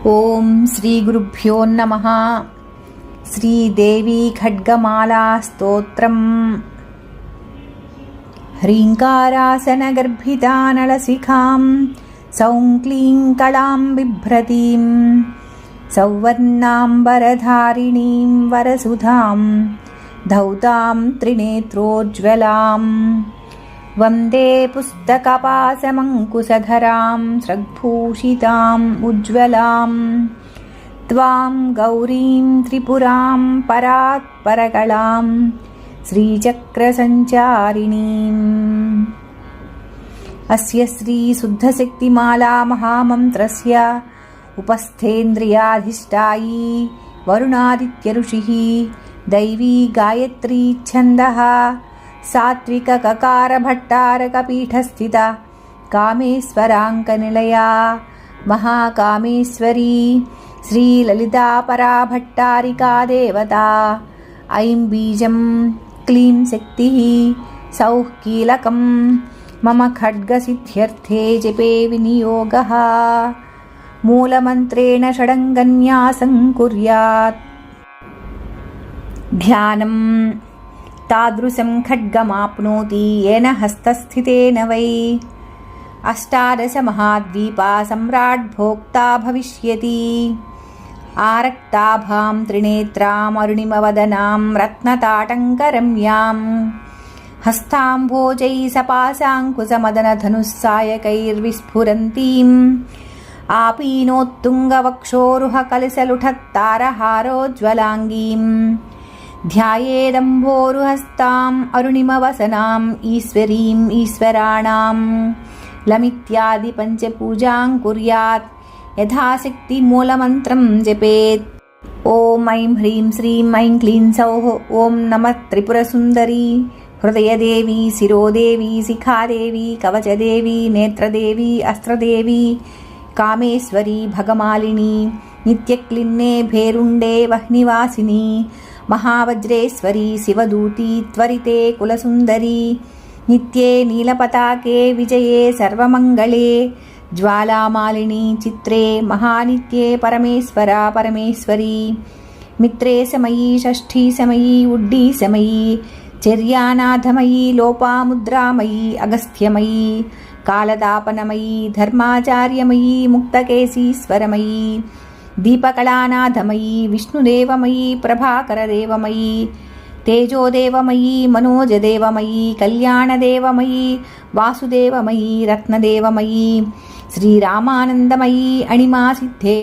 ओम श्री गुरुभ्यो नमः। श्रीदेवी खड्गमाला स्तोत्रम्। ह्रीङ्कारासनगर्भितानलशिखां सौं कलां बिभ्रतीं सौवर्णाम्बरधारिणीं वरसुधां धौतां त्रिनेत्रोज्ज्वलाम् वन्दे पुस्तकपाशमङ्कुशधरां स्रग्भूषिताम् उज्ज्वलां त्वां गौरीं त्रिपुरां परात्परकलां श्रीचक्रसञ्चारिणीम्। अस्य श्रीशुद्धशक्तिमाला महामन्त्रस्य उपस्थेन्द्रियाधिष्ठायी वरुणादित्यऋषिः दैवी गायत्री छन्दः सात्विकककारभट्टारकपीठस्थिता कामेश्वराङ्कनिलया महाकामेश्वरी श्रीललितापराभट्टारिका देवता। ऐं बीजं क्लीं शक्तिः सौः कीलकं मम खड्गसिद्ध्यर्थे जपे विनियोगः। मूलमन्त्रेण षडङ्गन्यासं कुर्यात्। ध्यानम् तादृशं खड्गमाप्नोति येन हस्तस्थितेन वै। अष्टादश महाद्वीपा सम्राट् भोक्ता भविष्यति। आरक्ताभां त्रिनेत्राम् अरुणिमवदनां रत्नताटङ्करम्यां हस्ताम्भोजैः सपाशाङ्कुशमदनधनुस्सायकैर्विस्फुरन्तीम् आपीनोत्तुङ्गवक्षोरुहकलशलुठत्तारहारोज्ज्वलाङ्गीम् ध्यायेदम्भोरुहस्ताम् अरुणिमवसनाम् ईश्वरीम् ईश्वराणाम् लमित्यादि पञ्चपूजां कुर्यात्। यथाशक्ति मूलमन्त्रं जपेत्। ॐ ऐं ह्रीं श्रीं ऐं क्लीं सौः। ॐ नमः त्रिपुरसुन्दरी हृदयदेवी शिरोदेवी शिखादेवी कवचदेवी नेत्रदेवी अस्त्रदेवी कामेश्वरी भगमालिनी नित्यक्लिन्ने भेरुण्डे वह्निवासिनी महावज्रेश्वरी शिवदूती त्वरिते कुलसुन्दरी नित्ये नीलपताके विजये सर्वमङ्गले ज्वालामालिनी चित्रे महानित्ये परमेश्वरा परमेश्वरी मित्रे समयी षष्ठी समयी उड्डी समयी चर्यानाथमयी लोपामुद्रामयी अगस्त्यमयी कालतापनमयी धर्माचार्यमयी मुक्तकेशीश्वरमयी दीपकलानाथमयी विष्णुदेवमयी प्रभाकरदेवमयी तेजोदेवमयी मनोजदेवमयी कल्याणदेवमयी वासुदेवमयी रत्नदेवमयी श्रीरामानन्दमयी अणिमासिद्धे